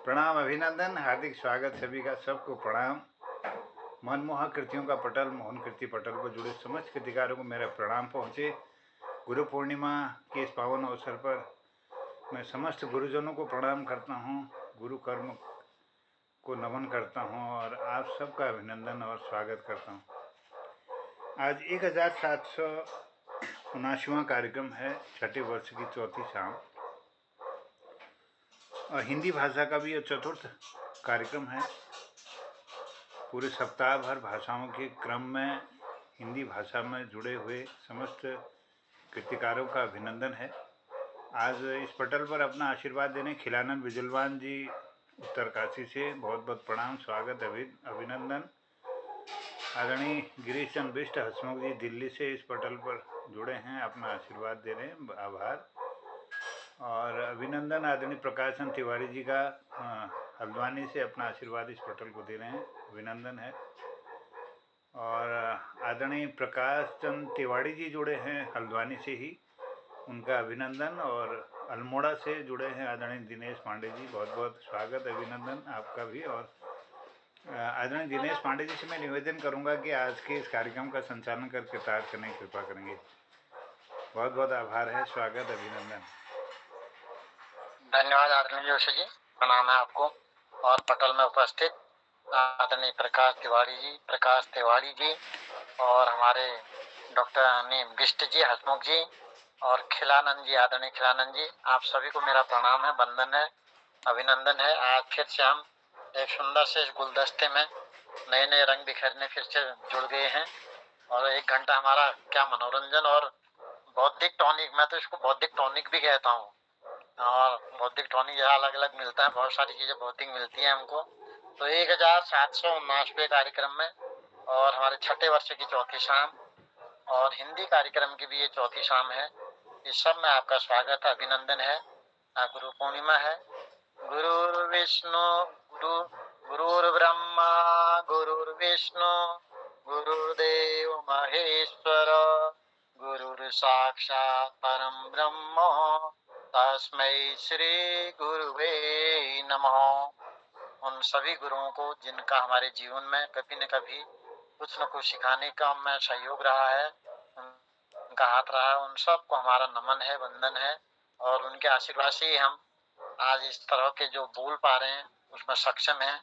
प्रणाम, अभिनंदन, हार्दिक स्वागत सभी का। सबको प्रणाम। मनमोहक कृतियों का पटल, मोहन कृति पटल पर जुड़े समस्त कृतिकारों को मेरा प्रणाम पहुँचे। गुरु पूर्णिमा के इस पावन अवसर पर मैं समस्त गुरुजनों को प्रणाम करता हूँ, गुरु कर्म को नमन करता हूँ और आप सबका अभिनंदन और स्वागत करता हूँ। आज 1779वां कार्यक्रम है, छठे वर्ष की चौथी शाम, और हिंदी भाषा का भी यह चतुर्थ कार्यक्रम है। पूरे सप्ताह भर भाषाओं के क्रम में हिंदी भाषा में जुड़े हुए समस्त कृतिकारों का अभिनंदन है। आज इस पटल पर अपना आशीर्वाद देने खिलानंद विजुलवान जी उत्तरकाशी से बहुत बहुत प्रणाम, स्वागत, अभिनंदन। आदरणीय गिरीश चंद्र बिष्ट हसमुख जी दिल्ली से इस पटल पर जुड़े हैं, अपना आशीर्वाद दे रहे हैं, आभार और अभिनंदन। आदरणीय प्रकाश चंद तिवारी जी का हल्द्वानी से अपना आशीर्वाद इस पटल को दे रहे हैं, अभिनंदन है। और आदरणीय प्रकाश चंद तिवारी जी जुड़े हैं हल्द्वानी से ही, उनका अभिनंदन। और अल्मोड़ा से जुड़े हैं आदरणीय दिनेश पांडे जी, बहुत बहुत स्वागत, अभिनंदन आपका भी। और आदरणीय दिनेश पांडे जी से मैं निवेदन करूंगा कि आज के इस कार्यक्रम का संचालन कर कृतार्थ करने की कृपा करेंगे। बहुत बहुत आभार है, स्वागत, अभिनंदन। धन्यवाद आदरणीय जोशी जी, प्रणाम है आपको। और पटल में उपस्थित आदरणीय प्रकाश तिवारी जी और हमारे डॉक्टर बिष्ट जी, हसमुख जी और खिलानंद जी, आदरणीय खिलानंद जी, आप सभी को मेरा प्रणाम है, वंदन है, अभिनंदन है। आज फिर से हम एक सुंदर से गुलदस्ते में नए नए रंग बिखेरने फिर से जुड़ गए हैं और 1 घंटा हमारा क्या मनोरंजन और बौद्धिक टॉनिक, मैं तो इसको बौद्धिक टॉनिक भी कहता हूँ, और बौद्धिक टॉनिक यहाँ अलग अलग मिलता है, बहुत सारी चीजें बौद्धिक मिलती है हमको। तो 1779वें कार्यक्रम में और हमारे छठे वर्ष की चौथी शाम और हिंदी कार्यक्रम की भी ये चौथी शाम है, इस सब में आपका स्वागत है, अभिनंदन है। गुरु पूर्णिमा है। गुरुर्विष्णु गुरुर्ब्रह्मा गुरुर्विष्णु गुरुर्देव महेश्वर गुरुर्साक्षात् परम ब्रह्म तस्मै श्री गुरुवे नमः। उन सभी गुरुओं को जिनका हमारे जीवन में कभी न कभी कुछ न कुछ सिखाने का में सहयोग रहा है, उनका हाथ रहा है, उन सबको हमारा नमन है, वंदन है। और उनके आशीर्वाद से ही हम आज इस तरह के जो बोल पा रहे हैं उसमें सक्षम है,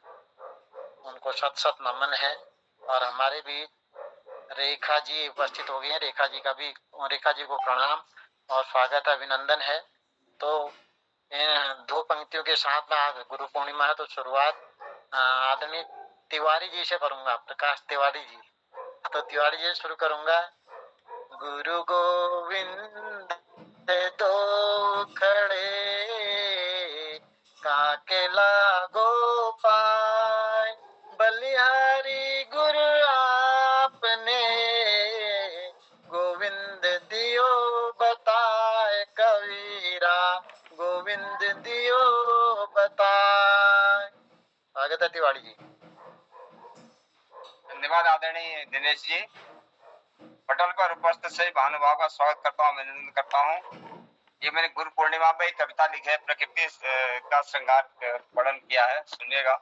उनको शत शत नमन है। और हमारे भी रेखा जी उपस्थित हो गई है, रेखा जी को प्रणाम और स्वागत, अभिनंदन है। तो इन 2 पंक्तियों के साथ में आज गुरु पूर्णिमा है, तो शुरुआत आदरणीय तिवारी जी से करूंगा, प्रकाश तिवारी जी। तो तिवारी जी शुरू करूंगा। गुरु गोविंद दो खड़े काके लागो पाए, बलिहारी गुरु आपने गोविंद दियो बताए, कबीरा गोविंद दियो बताए। स्वागत है तिवारी जी। धन्यवाद आदरणीय दिनेश जी। पटल पर उपस्थित सभी महानुभाव का स्वागत करता हूँ, अभिनंदन करता हूँ। ये मैंने गुरु पूर्णिमा पे एक कविता लिखी है, प्रकृति का श्रृंगार वर्णन किया है, सुनिएगा।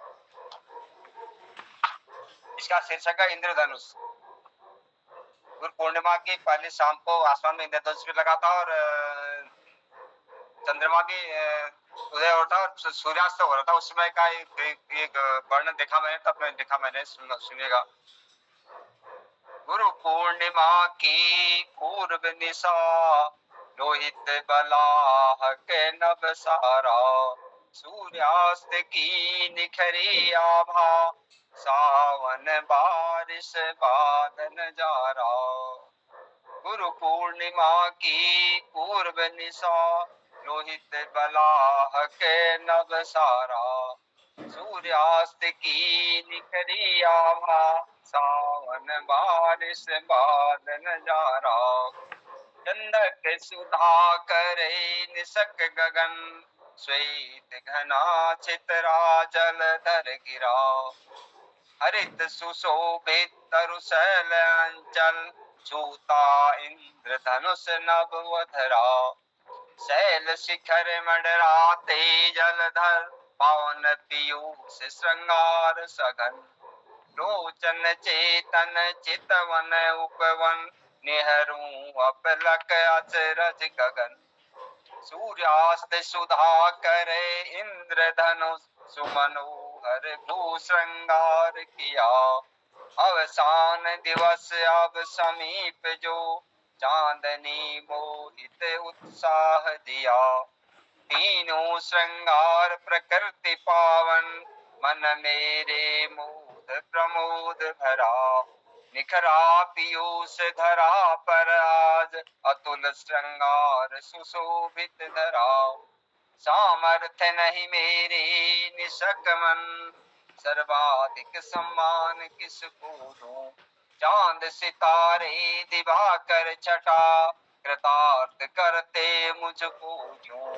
इसका शीर्षक है इंद्रधनुष। गुरु पूर्णिमा की पहली शाम को आसमान में इंद्रधनुष भी लगा था और चंद्रमा की उदय हो रहा था और सूर्यास्त हो रहा था। उस समय का एक वर्णन देखा मैंने, सुनिएगा। गुरु पूर्णिमा की पूर्व निशा, लोहित बलाह के नभ सारा, सूर्यास्त की निखरी आभा, सावन बारिश बादल जारा। गुरु पूर्णिमा की पूर्व निशा, लोहित बलाह के नभ सारा, सूर्यास्त की निखरी आभा, सावन बारिश बादल जारा। चंदक सुधा करे निसक गगन, श्वेत घना चित्रा जल धर गिरा, हरित सुशोभित तरुशैल अंचल, छूता इंद्रधनुष नभवधरा। शैल शिखर मंडराते जलधर, पावन पीयूष श्रृंगार सघन लोचन चेतन चितवन उपवन नेहरू अपलक अचरज गगन सूर्यास्त सुधा करे इंद्रधनुष सुमनोहर भूश्रृंगार किया अवसान दिवस अब समीप जो चांदनी मोहित उत्साह दिया तीनों श्रृंगार प्रकृति पावन मन मेरे मोद प्रमोद भरा निखरा पीयूष धरा पर आज अतुल श्रृंगार सुशोभित धरा सामर्थ्य नहीं मेरे निशक मन सर्वाधिक सम्मान किसको दूं चांद सितारे दिवाकर छटा कृतार्थ करते मुझको क्यों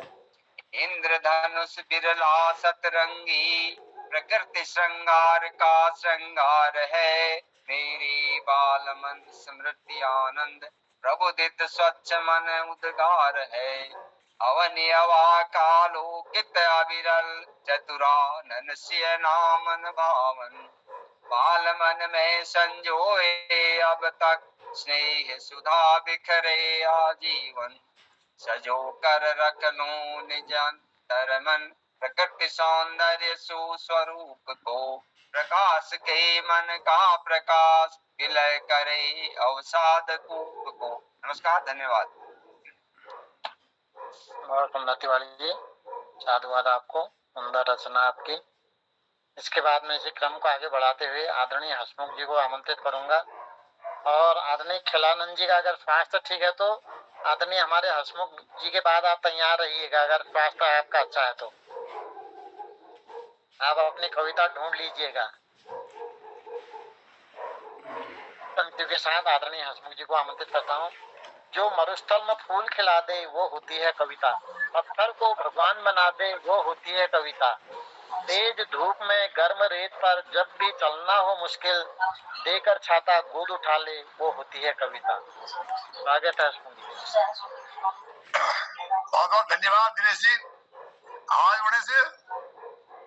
इंद्रधनुष बिरला सतरंगी प्रकृति श्रृंगार का श्रृंगार है मेरी बाल मन स्मृति आनंद प्रबुदित स्वच्छ मन उद्गार है अवनि अवाकालोकित अविरल चतुरानन सिय नामन भावन बाल मन में संजोए अब तक स्नेह सुधा बिखरे आजीवन सजो कर रख लूं निज अंतर मन प्रकृति सौंदर्य सुस्वरूप को प्रकाश के मन का प्रकाश विलय करे अवसाद कूप को। नमस्कार, धन्यवाद। बहुत उन्नति वाली जी, साधुवाद आपको, सुंदर रचना आपकी। इसके बाद में इसी क्रम को आगे बढ़ाते हुए आदरणीय हसमुख जी को आमंत्रित करूंगा और आदरणीय खिलानंद जी का अगर स्वास्थ्य ठीक है तो आदरणीय हमारे हसमुख जी के बाद आप तैयार रहिएगा, अगर स्वास्थ्य आपका अच्छा है तो आप अपनी कविता ढूंढ लीजिएगा। पंक्ति के साथ आदरणीय हसमुख जी को आमंत्रित करता हूँ। जो मरुस्थल में फूल खिला दे वो होती है कविता, पत्थर को भगवान बना दे वो होती है कविता, तेज धूप में गर्म रेत पर जब भी चलना हो मुश्किल देकर छाता गोद उठा ले वो होती है कविता। स्वागत है हसमुख जी। बहुत बहुत धन्यवाद दिनेश जी, आवाज होने से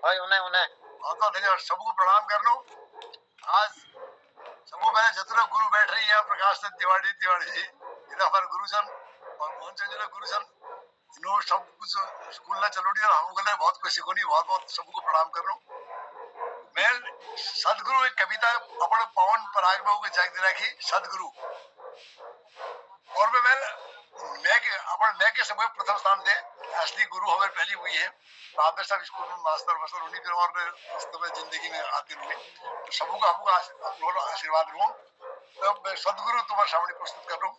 भाई उन्हें बहुत बहुत धन्यवाद। सबको प्रणाम कर लो। आज सबको पहले जतुरा गुरु बैठ रही है प्रकाश तिवारी जी, इधर हमारे गुरुजन और मोहन चंद्र गुरुजन, इन्होंने सब कुछ स्कूल ना चलोड़ी और हम गले बहुत कुछ सिखोनी। बहुत बहुत सबको प्रणाम कर लो। मैं सदगुरु एक कविता अपने पवन पराग बाबू के जाग दिला की सदगुरु और मैं के समय प्रथम स्थान दे असली गुरु हमारे पहली हुई है बाबर साहब स्कूल में मास्टर वस्टर उन्हीं फिर और वास्तव में जिंदगी में आते हुए तो सबको हमको आशीर्वाद लूँ। तो मैं सदगुरु तुम्हारे सामने प्रस्तुत कर रहा हूँ।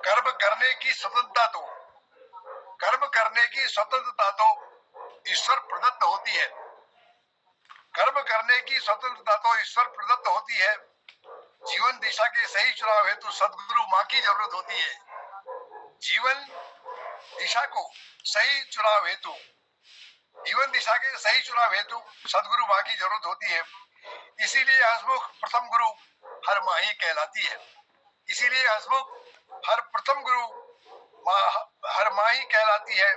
कर्म करने की स्वतंत्रता तो ईश्वर प्रदत्त होती है। कर्म करने की स्वतंत्रता तो ईश्वर प्रदत्त होती है। जीवन दिशा के सही चुनाव हेतु सदगुरु माँ की जरूरत होती है। जीवन दिशा को सही चुनाव हेतु सदगुरु माँ की जरूरत होती है। इसीलिए हसमुख प्रथम गुरु हर माही कहलाती है। इसीलिए हसमुख हर प्रथम गुरु हर माही कहलाती है।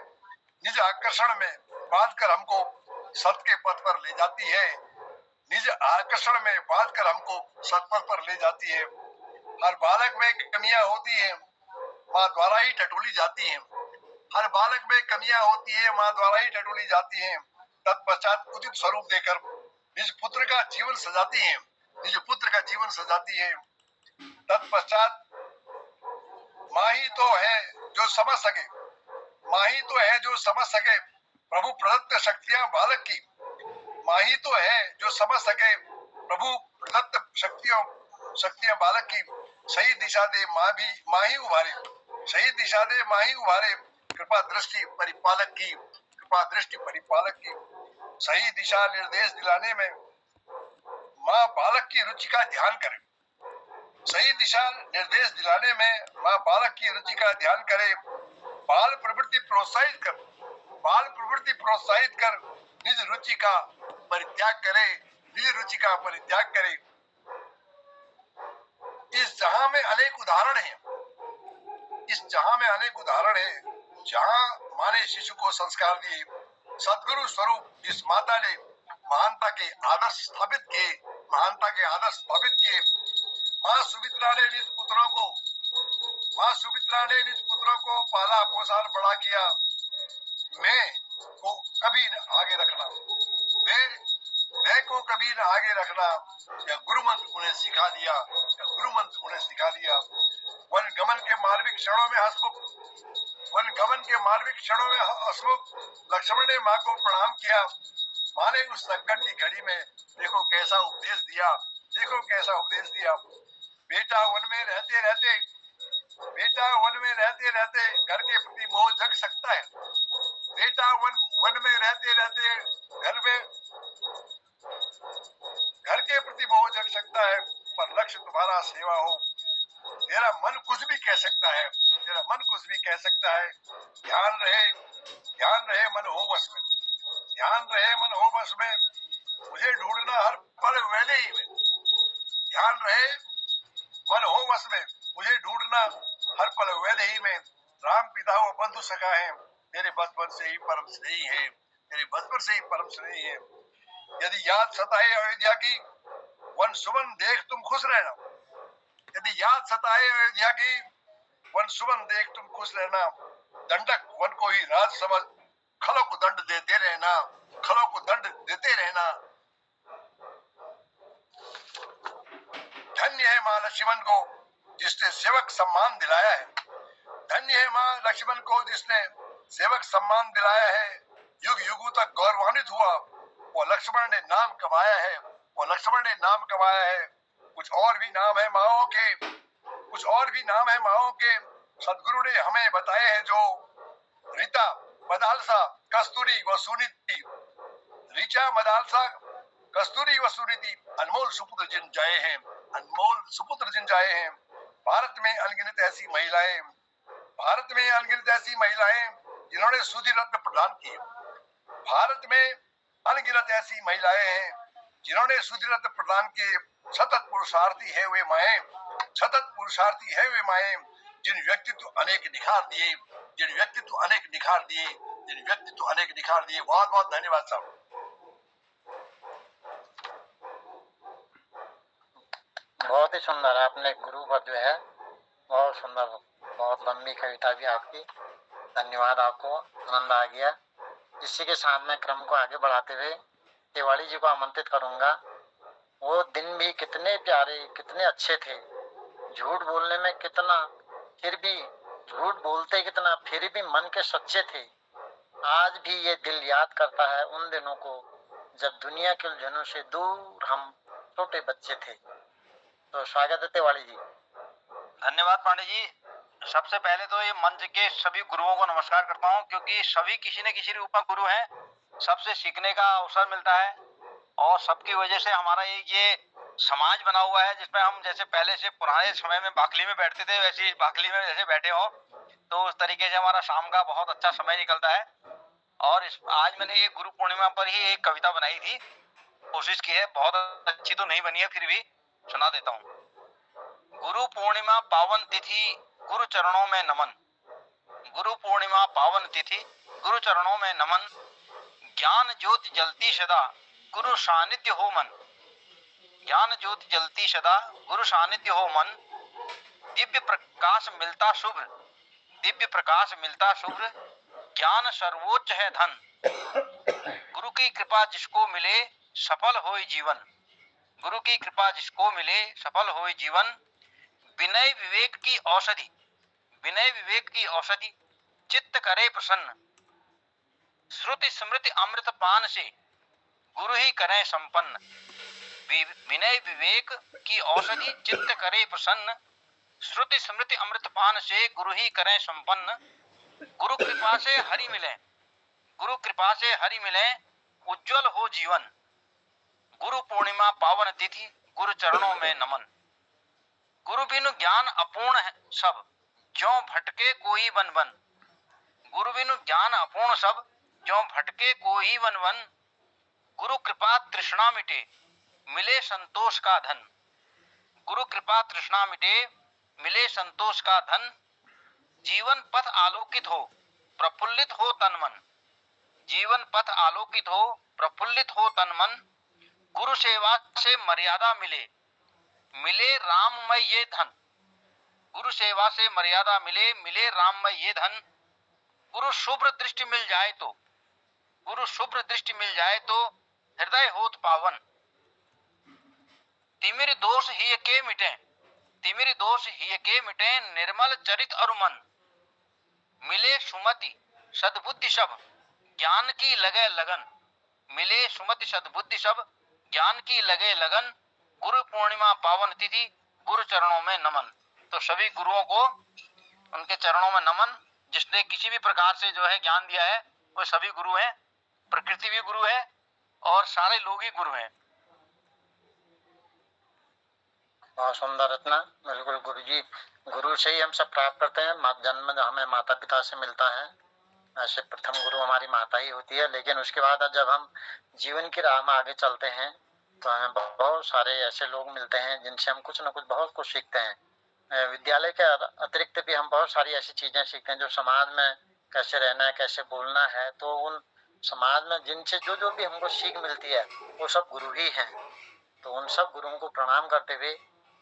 निज आकर्षण में बांध कर हमको सत के पथ पर ले जाती है। निज आकर्षण में बांध कर हमको सतपथ पर ले जाती है। हर बालक में कमियां होती है, माँ द्वारा ही टटोली जाती हैं। हर बालक में कमियां होती है, माँ द्वारा ही टटोली जाती हैं। तत्पश्चात उचित स्वरूप देकर निज पुत्र का जीवन सजाती है। तत्पश्चात माँ ही तो है जो समझ सके प्रभु प्रदत्त शक्तियां बालक की। माँ ही तो है जो समझ सके प्रभु प्रदत्त शक्तियां बालक की। सही दिशा दे माँ ही उभारे कृपा दृष्टि परिपालक की। सही दिशा निर्देश दिलाने में माँ बालक की रुचि का ध्यान करे। सही दिशा निर्देश दिलाने में माँ बालक की रुचि का ध्यान करे। बाल प्रवृत्ति प्रोत्साहित कर निज रुचि का परित्याग करे। इस जहां में अनेक उदाहरण हैं जहां माँ ने शिशु को संस्कार दिए सदगुरु स्वरूप इस माता ने महानता के आदर्श स्थापित किए, महानता के आदर्श स्थापित किए। माँ सुमित्रा ने निज पुत्रों को पाला पोषण बड़ा किया। मैं को कभी न आगे रखना, मैं को कभी न आगे रखना, या गुरु मंत्र उन्हें सिखा दिया, वन गमन के मालविक क्षणों में हसमुख लक्ष्मण ने माँ को प्रणाम किया। माँ ने उस संकट की घड़ी में देखो कैसा उपदेश दिया। बेटा वन में रहते रहते घर के प्रति मोह जग सकता है। बेटा वन में रहते घर के प्रति मोह जग सकता है, पर लक्ष्य तुम्हारा सेवा हो। तेरा मन कुछ भी कह सकता है, ध्यान रहे मन हो बस में, मुझे ढूंढना हर पल वेले ही में। ध्यान रहे मन हो बस में, मुझे ढूंढना हर पल वेले ही में। राम पिता व बंधु सखा है, तेरे बचपन से ही परम स्नेही है। यदि याद सताए अयोध्या की वन सुमन देख तुम खुश रहना। दंडक वन को ही राज समझ खलों को दंड देते रहना। धन्य है माँ लक्ष्मण को जिसने सेवक सम्मान दिलाया है। युग युगों तक गौरवान्वित हुआ वो लक्ष्मण ने नाम कमाया है। कुछ और भी नाम है माओ के, सदगुरु ने हमें बताए हैं जो रीता मदालसा कस्तूरी व सुनीति अनमोल सुपुत्र जिन जाए हैं। भारत में अनगिनत ऐसी महिलाएं जिन्होंने सुधि रत्न प्रदान किए। सतत पुरुषार्थी है वे माएं, जिन व्यक्तित्व अनेक निखार दिए। बहुत बहुत धन्यवाद साहब। बहुत ही सुंदर, आपने गुरु पर जो है बहुत सुंदर, बहुत लंबी कविता भी आपकी। धन्यवाद आपको, आनंद आ गया। इसी के साथ में क्रम को आगे बढ़ाते हुए तिवारी जी को आमंत्रित करूंगा। वो दिन भी कितने प्यारे, कितने अच्छे थे। झूठ बोलने में कितना, फिर भी झूठ बोलते कितना, फिर भी मन के सच्चे थे। आज भी ये दिल याद करता है उन दिनों को जब दुनिया के उलझनों से दूर हम छोटे बच्चे थे। तो स्वागत है तिवारी जी। धन्यवाद पांडे जी। सबसे पहले तो ये मंच के सभी गुरुओं को नमस्कार करता हूँ, क्योंकि सभी किसी न किसी रूप में गुरु हैं। सबसे सीखने का अवसर मिलता है और सबकी वजह से हमारा ये समाज बना हुआ है, जिसमें हम जैसे पहले से पुराने समय में बाखली में बैठते थे, वैसे बाखली में जैसे बैठे हो, तो उस तरीके से हमारा शाम का बहुत अच्छा समय निकलता है। और आज मैंने ये गुरु पूर्णिमा पर ही एक कविता बनाई थी, कोशिश की है, बहुत अच्छी तो नहीं बनी है, फिर भी सुना देता हूँ। गुरु पूर्णिमा पावन तिथि गुरु चरणों में नमन। गुरु पूर्णिमा पावन तिथि गुरु चरणों में नमन। ज्ञान ज्योति जलती सदा गुरु सानिध्य हो मन। ज्ञान ज्योति जलती सदा गुरु सानिध्य हो मन। दिव्य प्रकाश मिलता शुभ्र। ज्ञान सर्वोच्च है धन। गुरु की कृपा जिसको मिले सफल होए जीवन। गुरु की कृपा जिसको मिले सफल होए जीवन। विनय विवेक की औषधि चित्त करे प्रसन्न। श्रुति स्मृति अमृत पान से गुरु ही करें संपन्न। विनय विवेक की औषधि चित्त करे प्रसन्न। श्रुति स्मृति अमृत पान से गुरु ही करें संपन्न। गुरु कृपा से हरि मिले उज्जवल हो जीवन। गुरु पूर्णिमा पावन तिथि गुरु चरणों में नमन। गुरु बिनु ज्ञान अपूर्ण है सब ज्यों भटके कोई वन वन। गुरु बिनु ज्ञान अपूर्ण सब ज्यों भटके कोई वन वन। गुरु कृपा तृष्णा मिटे मिले संतोष का धन। गुरु कृपा तृष्णा मिटे मिले संतोष का धन। जीवन पथ आलोकित हो प्रफुल्लित हो तन मन। जीवन पथ आलोकित हो, प्रफुल्लित हो तन मन, गुरु सेवा से मर्यादा मिले, मिले राममय ये धन। गुरु सेवा से मर्यादा मिले, मिले राममय ये धन। गुरु शुभ्र दृष्टि मिल जाए तो, गुरु शुभ्र दृष्टि मिल जाए तो हृदय होत पावन। तिमिर दोष ही के मिटे, तिमिर दोष ही के मिटे, निर्मल चरित और मन। मिले सुमति सद्बुद्धि सब, ज्ञान की लगे लगन। मिले सुमति सद्बुद्धि सब, ज्ञान की लगे लगन। गुरु पूर्णिमा पावन तिथि, गुरु चरणों में नमन। तो सभी गुरुओं को उनके चरणों में नमन। जिसने किसी भी प्रकार से जो है ज्ञान दिया है वो सभी गुरु हैं। प्रकृति भी गुरु है और सारे लोग ही गुरु हैं। बहुत सुंदर रत्ना। बिल्कुल गुरु जी, गुरु से ही हम सब प्राप्त करते हैं। जन्म हमें माता पिता से मिलता है, ऐसे प्रथम गुरु हमारी माता ही होती है। लेकिन उसके बाद जब हम जीवन की राह में आगे चलते हैं तो हमें बहुत सारे ऐसे लोग मिलते हैं जिनसे हम कुछ न कुछ बहुत कुछ सीखते हैं। विद्यालय के अतिरिक्त भी हम बहुत सारी ऐसी चीजें सीखते हैं जो समाज में कैसे रहना है, कैसे बोलना है। तो उन समाज में जिनसे जो जो भी हमको सीख मिलती है वो सब गुरु ही हैं। तो उन सब गुरुओं को प्रणाम करते हुए,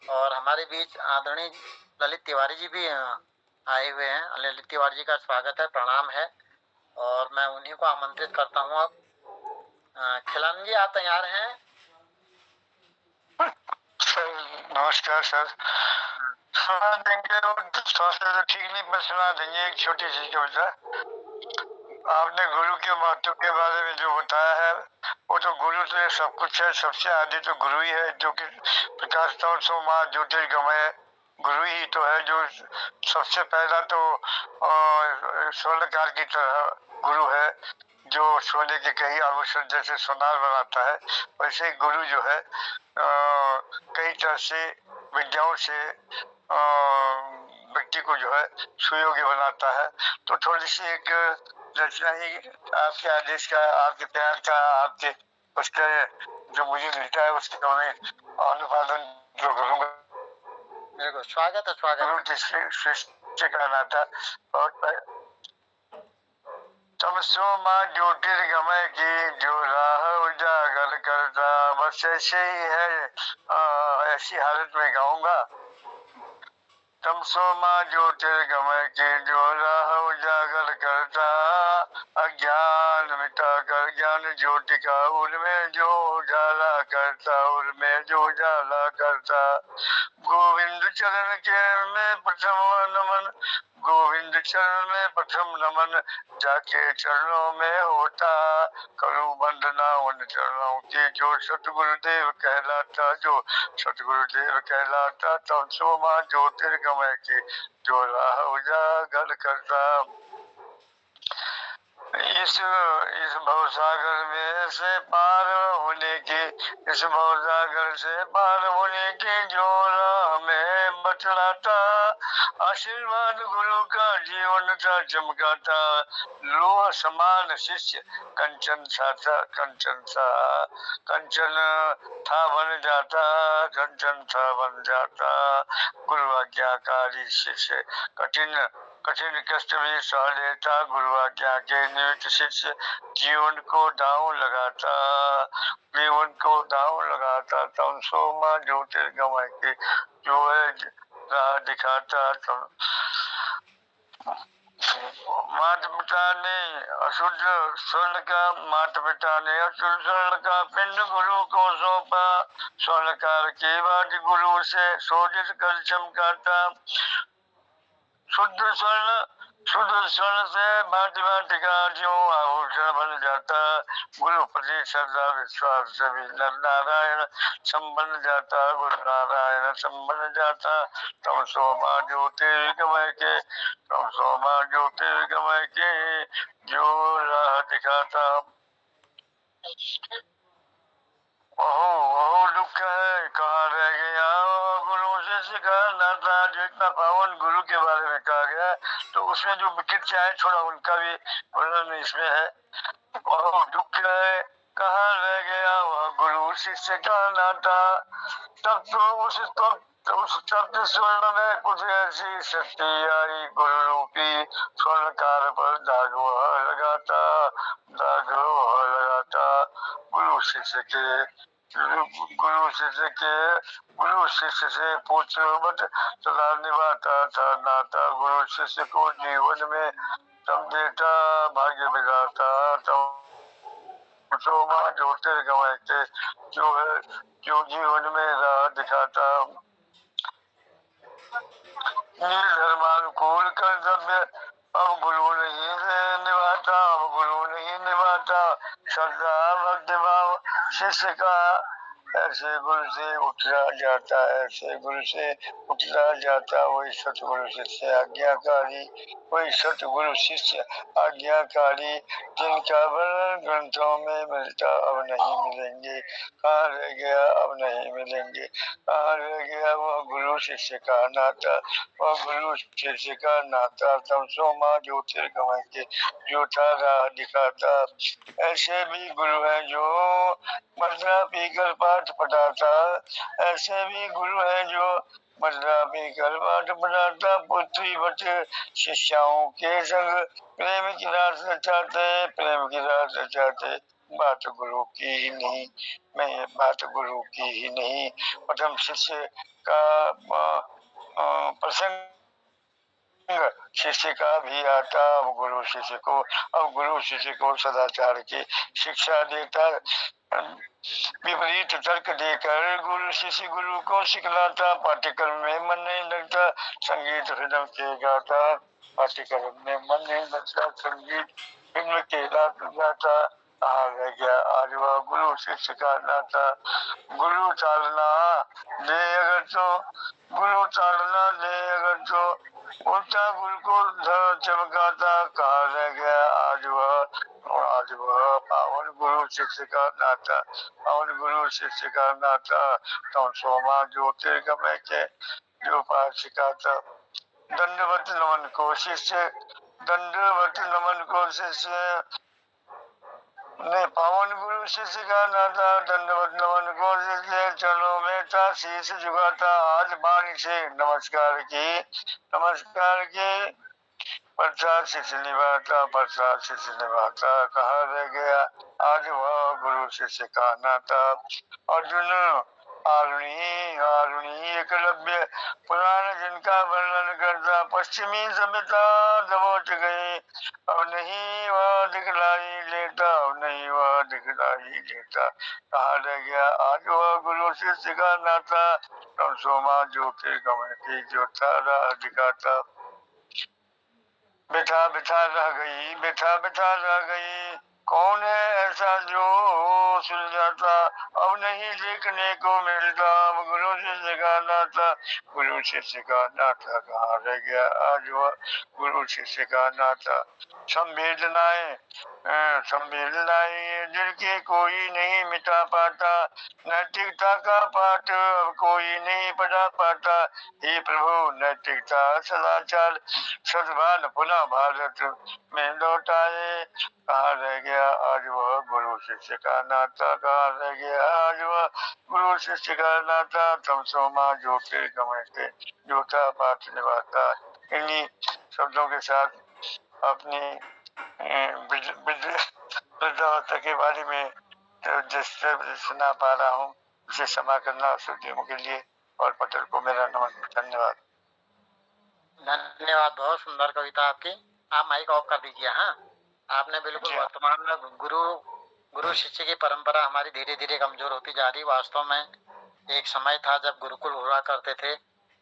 और हमारे बीच आदरणीय ललित तिवारी जी भी आए हुए हैं। ललित तिवारी जी का स्वागत है, प्रणाम है, और मैं उन्हीं को आमंत्रित करता हूँ। अब खिलान जी, आप तैयार हैं? सर नमस्कार सर। सुना देंगे और सोचते तो ठीक नहीं, पर सुना देंगे एक छोटी सी कविता। आपने गुरु के महत्व के बारे में जो बताया है वो तो गुरु तो सब कुछ है, सबसे आदि तो गुरु ही है, जो कि प्रकाश तमसो मां ज्योतिर्गमय गुरु ही तो है। जो सबसे पहला तो स्वर्णकार की तरह गुरु है, जो सोने के कई आभूषण जैसे सोनार बनाता है, वैसे गुरु जो है कई तरह से विद्याओं से व्यक्ति को जो है सुयोग्य बनाता है। तो थोड़ी सी एक रचना ही आपके आदेश का, आपके प्यार का, आपके उसका जो मुझे मिलता है उसके मैं अनुपालन जो करूँगा। मेरे को स्वागत है, स्वागत है का नाता। और तमसो मां ज्योतिर्गमय की जो राह उजागर करता, बस ऐसे ही है, ऐसी हालत में गाऊंगा। तमसो मां ज्योतिर्गमय की जो राह उजागर करता, अज्ञान मिटाकर ज्ञान ज्योति का उनमें जो उजाला करता, उनमें जो उजाला करता। गोविंद चरण के में प्रथम नमन, गोविंद चरण में प्रथम नमन, जाके चरणों में होता करूं वंदना उन चरणों की, जो सतगुरुदेव कहलाता, जो सतगुरुदेव कहलाता। तमसो मां ज्योतिर्गमय की जो राह उजागर करता। इस भवसागर में से पार होने की, इस भवसागर से पार होने की जो राह में बतलाता, आशीर्वाद गुरु का जीवन का चमकाता। लोह समान शिष्य कंचन सा था, कंचन सा कंचन था बन जाता, कंचन था बन जाता। गुरु आज्ञाकारी शिष्य कठिन कठिन कष्ट में सह लेता, गुरु आज्ञा के निमित्त शिष्य जीवन को दांव लगाता, जीवन को दांव लगाता। तमसो मां ज्योतिर्गमय की जो है राह दिखाता। माता पिता ने अशुद्ध स्वर्ण का, माता पिता ने अशुद्ध स्वर्ण का पिंड गुरु को सौंपा, स्वर्णकार की बात गुरु से शोधित कर चमकाता। शुद्ध स्वर्ण से भांति भांति का जो आभूषण बन जाता, गुरु प्रति श्रद्धा विश्वास से भी नर नारायण संबंध जाता, गुरु नारायण संबंध जाता। तमसो मां ज्योतिर्गमय के, तमसो मां ज्योतिर्गमय के जो राह दिखाता। ओहो दुख है कहाँ रह गया गुरु से सिखा नाता। जो इतना पावन गुरु के बारे में कहा गया तो उसमें जो विकृतियां है थोड़ा उनका भी वर्णन इसमें है। ओहो दुख है कहाँ रह गया वह गुरु शिष्य का नाता। तब तो उस तप्त स्वर्ण में कुछ ऐसी शक्ति आई, गुरु रूपी स्वर्णकार पर दाग वह लगाता, दाग शिष्य से पुत्रवत सदा निभाता था नाता। गुरु शिष्य को जीवन में तम देता भाग्य बिगाता। तम सोमा ज्योतिर्गमय के जो है जो जीवन में राह दिखाता। धर्मानुकूल कर्तव्य अब गुरु नहीं निभाता। अब गुरु नहीं निभाता। श्रद्धा भक्ति भाव शिष्य का ऐसे गुरु से उठा जाता। ऐसे गुरु से उठा जाता। वही सतगुरु शिष्य आज्ञाकारी। वही सतगुरु शिष्य आज्ञाकारी जिनका वर्णन ग्रंथों में मिलता अब नहीं मिलेंगे। कहाँ रह गया अब नहीं मिलेंगे। कहाँ रह गया वह गुरु शिष्य का नाता। वह गुरु शिष्य का नाता। तम सोमा ज्योतिर्गमय के ज्योता राह दिखाता। ऐसे भी गुरु है जो मदरा पीकर पाठ पढ़ाता। ऐसे भी गुरु है जो मदरा पीकर पाठ पढ़ाता। पुत्री बच शिष्याओं के संग प्रेम की रात रचाते। प्रेम की रात रचाते। बात गुरु की ही नहीं। मैं बात गुरु की ही नहीं। प्रथम शिष्य का प्रसंग शिष्य का भी आता। अब गुरु शिष्य को सदाचार की शिक्षा देता। विपरीत तर्क देकर गुरु शिष्य गुरु को सिखलाता। पाठ्यक्रम में मन नहीं लगता। संगीत फिल्म के गाता। पाठ्यक्रम में मन नहीं लगता। संगीत फिल्म के गाता। कहाँ रह गया आज वह गुरु शिष्य का नाता। गुरु चालना दे अगर तो उल्टा गुरु को चमकाता। कहाँ रह गया आज वह पावन गुरु शिष्य का नाता। पावन गुरु शिष्य का नाता। तम सोमा ज्योतिर्गमय के जो पाठ सिखाता। दंडवत नमन को शिष्य ने पावन गुरु शिष्य का नाता। दंडवत नमन को शिष्य चरणों में था शीश झुकाता। आज वाणी से नमस्कार की प्रसाद शिष्य निभाता। कहाँ रह गया आज वह गुरु शिष्य का नाता। अर्जुन आरुणि एकलव्य पुराण जिनका वर्णन करता। पश्चिमी सभ्यता दबोच गई अब नहीं वह दिखलाई लेता। कहाँ रह गया आज वह गुरु शिष्य का नाता। तम सोमा ज्योतिर्गमय की ज्योता राह दिखाता। बैठा रह गई कौन है ऐसा जो सुलझाता। अब नहीं देखने को मिलता। अब गुरु शिष्य का नाता। कहाँ रह गया आज वह गुरु शिष्य का नाता। संवेदनाएं दिल के कोई नहीं मिटा पाता। नैतिकता का पाठ अब कोई नहीं पढ़ा पाता। हे प्रभु नैतिकता सदाचार सद्भाव पुनः भारत में लौटाए। कहाँ रह गया आज वह गुरु शिष्य का नाता। कहाँ रह गया आज वह गुरु शिष्य का नाता। तम सोमा ज्योतिर्गमय के ज्योता पाठ निभाता। इन्हीं शब्दों के साथ अपनी वृद्धावस्था के बारे में जिससे सुना पा रहा हूँ उसे क्षमा करना श्रोतियों के लिए। और पटेल को मेरा नमस्कार। धन्यवाद। बहुत सुंदर कविता आपकी। आप माइक ऑफ कर दीजिए। हाँ, आपने बिल्कुल वर्तमान में गुरु शिष्य की परंपरा हमारी धीरे धीरे कमजोर होती जा रही। वास्तव में एक समय था जब गुरुकुल हुआ करते थे।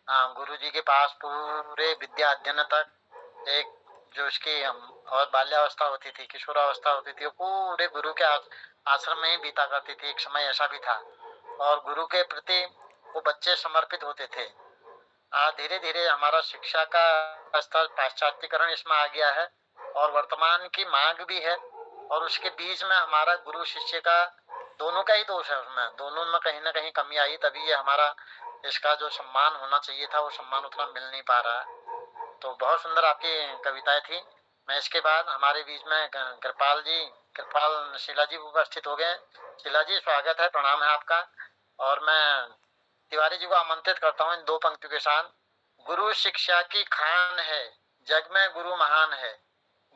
गुरु जी के पास पूरे विद्या अध्ययन तक एक जो उसकी और बाल्यावस्था होती थी, किशोरावस्था होती थी, वो पूरे गुरु के आश्रम में ही बीता करती थी। एक समय ऐसा भी था और गुरु के प्रति वो बच्चे समर्पित होते थे। धीरे धीरे हमारा शिक्षा का स्तर पाश्चात्यकरण इसमें आ गया है और वर्तमान की मांग भी है और उसके बीच में हमारा गुरु शिष्य का दोनों का ही दोष है। उसमें दोनों में कहीं ना कहीं कमी आई, तभी ये हमारा इसका जो सम्मान होना चाहिए था वो सम्मान उतना मिल नहीं पा रहा है। तो बहुत सुंदर आपकी कविताएं थी। मैं इसके बाद हमारे बीच में कृपाल शीला जी उपस्थित हो गए। शीला जी स्वागत है, प्रणाम है आपका। और मैं तिवारी जी को आमंत्रित करता हूँ इन दो पंक्तियों के साथ। गुरु शिक्षा की खान है, जग में गुरु महान है,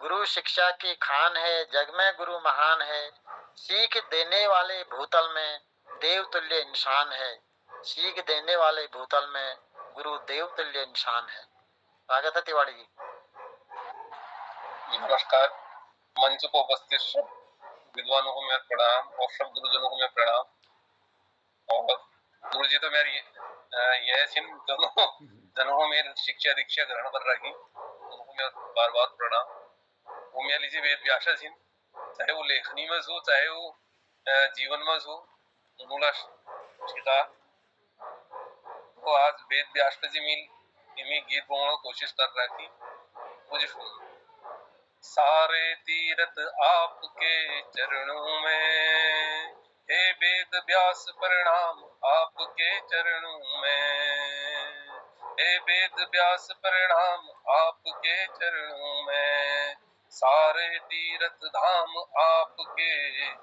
गुरु शिक्षा की खान है, जग में गुरु महान है। सीख देने वाले भूतल में देव तुल्य इंसान है। सीख देने वाले भूतल में गुरु देव तुल्य इंसान है। स्वागत है तिवाड़ी जी। नमस्कार। मंच पर उपस्थित सब विद्वानों को मेरा प्रणाम और सब गुरुजनों को मेरा प्रणाम। और गुरु जी तो मेरी यह सिंह दोनों जनों में शिक्षा दीक्षा ग्रहण कर रही, उनको मेरा बार बार प्रणाम। वो मेरा लीजिए वेद व्यास सिंह, चाहे वो लेखनी में हो चाहे वो जीवन में हो, मूला शिका वो आज वेद व्यास जी मिल गीत बोलने की कोशिश कर रही थी। मुझे सारे तीरथ आपके चरणों में, हे वेद व्यास प्रणाम आपके चरणों में, हे वेद व्यास प्रणाम आपके चरणों में। सारे तीर्थ धाम आपके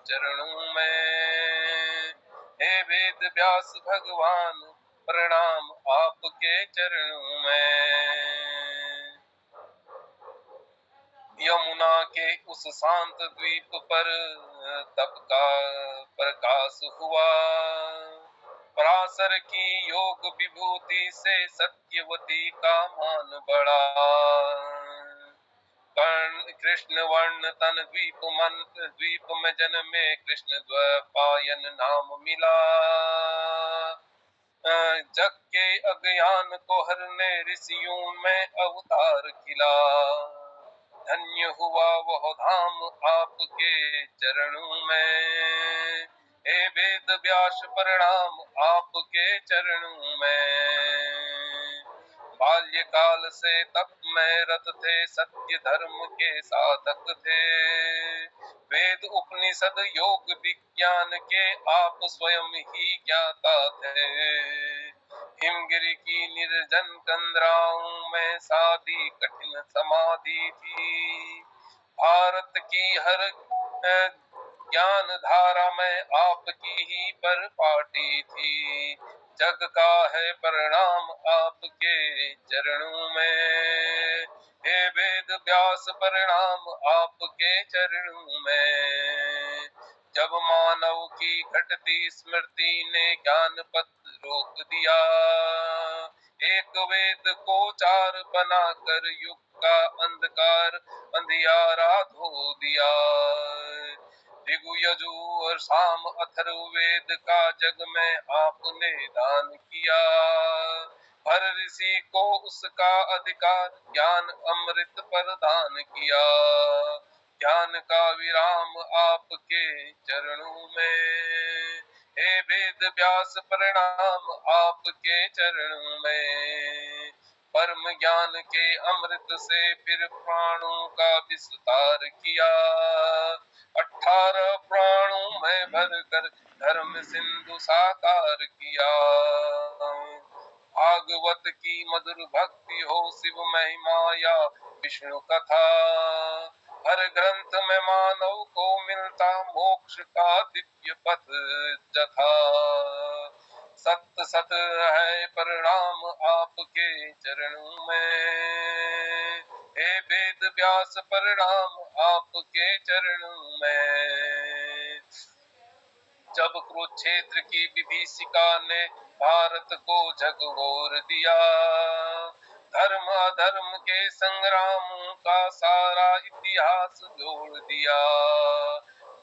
चरणों में, हे वेद व्यास भगवान प्रणाम आपके चरणों में। यमुना के उस शांत द्वीप पर तप का प्रकाश हुआ, पराशर की योग विभूति से सत्यवती का मान बढ़ा। कर्ण कृष्ण वर्ण तन द्वीप में जन्मे कृष्ण द्वैपायन नाम मिला। जग के अज्ञान को हरने ऋषियों में अवतार खिला। धन्य हुआ वह धाम आपके चरणों में, हे वेद व्यास प्रणाम आपके चरणों में। बाल्यकाल से तप में रत थे, सत्य धर्म के साधक थे। वेद उपनिषद योग विज्ञान के आप स्वयं ही ज्ञाता थे। हिमगिरी की निर्जन कंदराओं में साधी कठिन समाधि थी। भारत की हर ज्ञान धारा में आपकी ही परिपाटी थी। जग का है परिणाम आपके चरणों में, हे वेद व्यास परिणाम आपके चरणों में। जब मानव की घटती स्मृति ने ज्ञान पथ रोक दिया, एक वेद को चार बनाकर युग का अंधकार अंधियारा धो दिया। ऋगु यजु और साम अथर्ववेद का जग में आपने दान किया। हर ऋषि को उसका अधिकार ज्ञान अमृत प्रदान किया। ज्ञान का विराम आपके चरणों में, हे वेद व्यास प्रणाम आपके चरणों में। परम ज्ञान के अमृत से फिर प्राणों का विस्तार किया। 18 प्राणों में भरकर धर्म सिंधु साकार किया। भागवत की मधुर भक्ति हो, शिव महिमा या विष्णु कथा, हर ग्रंथ में मानव को मिलता मोक्ष का दिव्य पथ जथा। सत सत है प्रणाम आपके चरणों में, हे वेद व्यास प्रणाम आपके चरणों में। जब कुरुक्षेत्र की विभीषिका ने भारत को झकझोर दिया, धर्म अधर्म के संग्रामों का सारा इतिहास जोड़ दिया।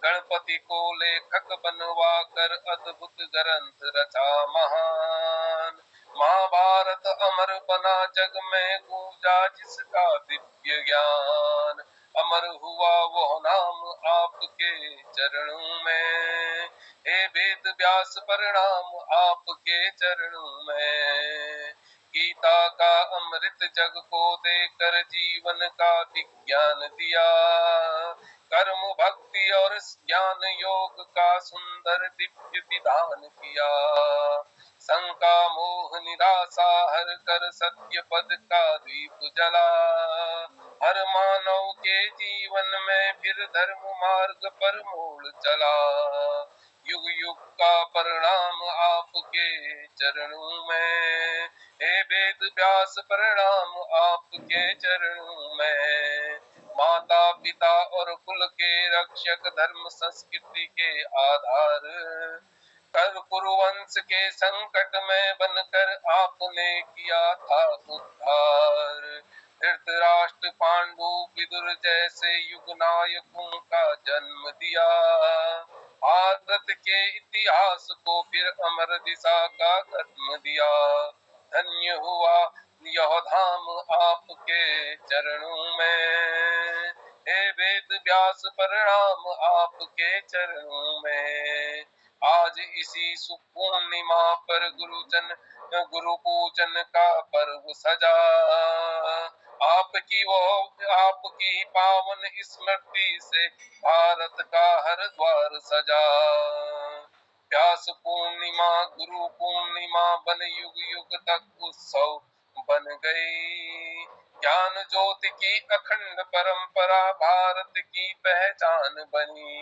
गणपति को लेखक बनवा कर अद्भुत ग्रंथ रचा महान। महाभारत अमर बना जग में गूंजा जिसका दिव्य ज्ञान। अमर हुआ वो नाम आपके चरणों में, हे वेद व्यास प्रणाम आपके चरणों में। गीता का अमृत जग को देकर जीवन का विज्ञान दिया। कर्म भक्ति और ज्ञान योग का सुंदर दिव्य विधान किया। शंका मोह निराशा हर कर सत्य पद का दीप जला। हर मानव के जीवन में फिर धर्म मार्ग पर मोड़ चला। युग युग का परिणाम आपके चरणों में, हे वेद व्यास प्रणाम आपके चरणों में। माता पिता और कुल के रक्षक, धर्म संस्कृति के आधार, कर कुरुवंश के संकट में बनकर आपने किया था उद्धार। धृतराष्ट्र पांडु विदुर जैसे युग नायकों का जन्म दिया, भारत के इतिहास को फिर अमर दिशा का जन्म दिया। धन्य हुआ यह धाम आपके चरणों में, हे वेद व्यास प्रणाम आपके चरणों में। आज इसी सुपूर्णिमा पर गुरु पूजन का पर्व सजा, आपकी पावन स्मृति से भारत का हर द्वार सजा। व्यास पूर्णिमा गुरु पूर्णिमा बन युग युग तक उत्सव बन गई। ज्ञान ज्योति की अखंड परंपरा भारत की पहचान बनी।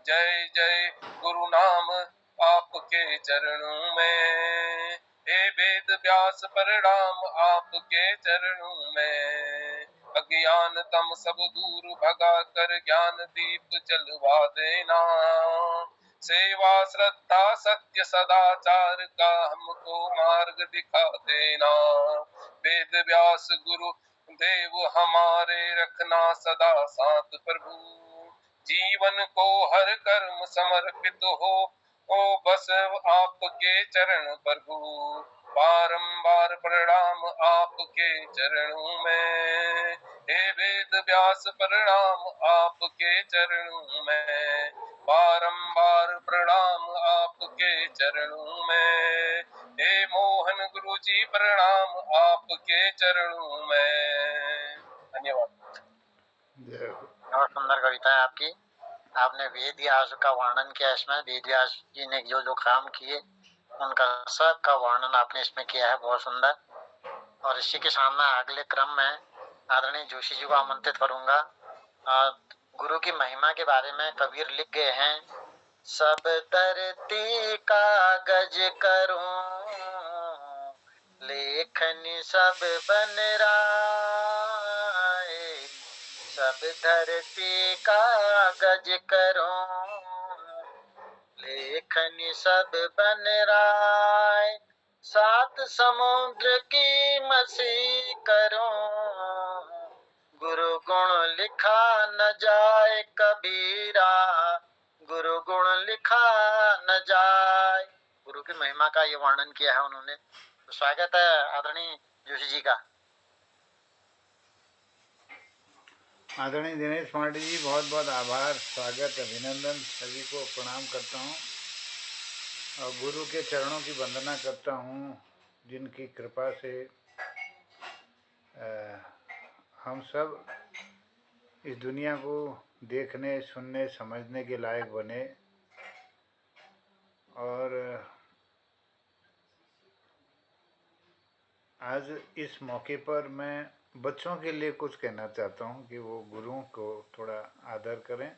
जय जय गुरु नाम आपके चरणों में, हे वेद व्यास प्रणाम आपके चरणों में। अज्ञान तम सब दूर भगा कर ज्ञान दीप जलवा देना, सेवा श्रद्धा सत्य सदाचार का हमको मार्ग दिखा देना। वेद व्यास गुरु देव हमारे रखना सदा साथ प्रभु, जीवन को हर कर्म समर्पित हो बस आपके चरण प्रभु। बारंबार प्रणाम आपके चरणों में, हे वेद व्यास प्रणाम आपके चरणों में। बारंबार प्रणाम आपके चरणों में, हे मोहन गुरु जी प्रणाम आपके चरणों में। धन्यवाद। जय हो। बहुत सुंदर कविता है आपकी। आपने वेद व्यास का वर्णन किया इसमें, वेद व्यास जी ने जो जो काम किए उनका सब का वर्णन आपने इसमें किया है, बहुत सुंदर। और इसी के सामने अगले क्रम में आदरणीय जोशी जी को आमंत्रित करूंगा। गुरु की महिमा के बारे में कबीर लिख गए हैं, सब धरती कागज करूं, लेखनी सब बन राय, सब धरती कागज करूं, लेखनी सब बन राय, सात समुद्र की मसी करूं, गुरु गुण लिखा न जाए कबीरा, गुरु गुण लिखा न जाए। गुरु की महिमा का ये वर्णन किया है उन्होंने। तो स्वागत है आदरणीय जोशी जी का। आदरणीय दिनेश पांडे जी, बहुत बहुत आभार, स्वागत, अभिनंदन, सभी को प्रणाम करता हूँ और गुरु के चरणों की वंदना करता हूँ, जिनकी कृपा से हम सब इस दुनिया को देखने, सुनने, समझने के लायक बने। और आज इस मौके पर मैं बच्चों के लिए कुछ कहना चाहता हूँ कि वो गुरुओं को थोड़ा आदर करें,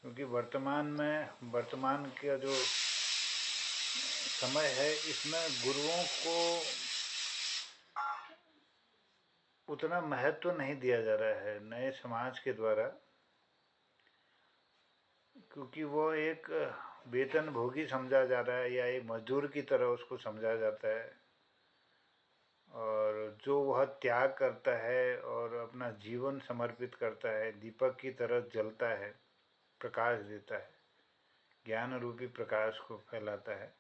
क्योंकि वर्तमान का जो समय है इसमें गुरुओं को उतना महत्व नहीं दिया जा रहा है नए समाज के द्वारा, क्योंकि वो एक वेतन भोगी समझा जा रहा है या एक मजदूर की तरह उसको समझा जाता है। और जो वह त्याग करता है और अपना जीवन समर्पित करता है, दीपक की तरह जलता है, प्रकाश देता है, ज्ञान रूपी प्रकाश को फैलाता है,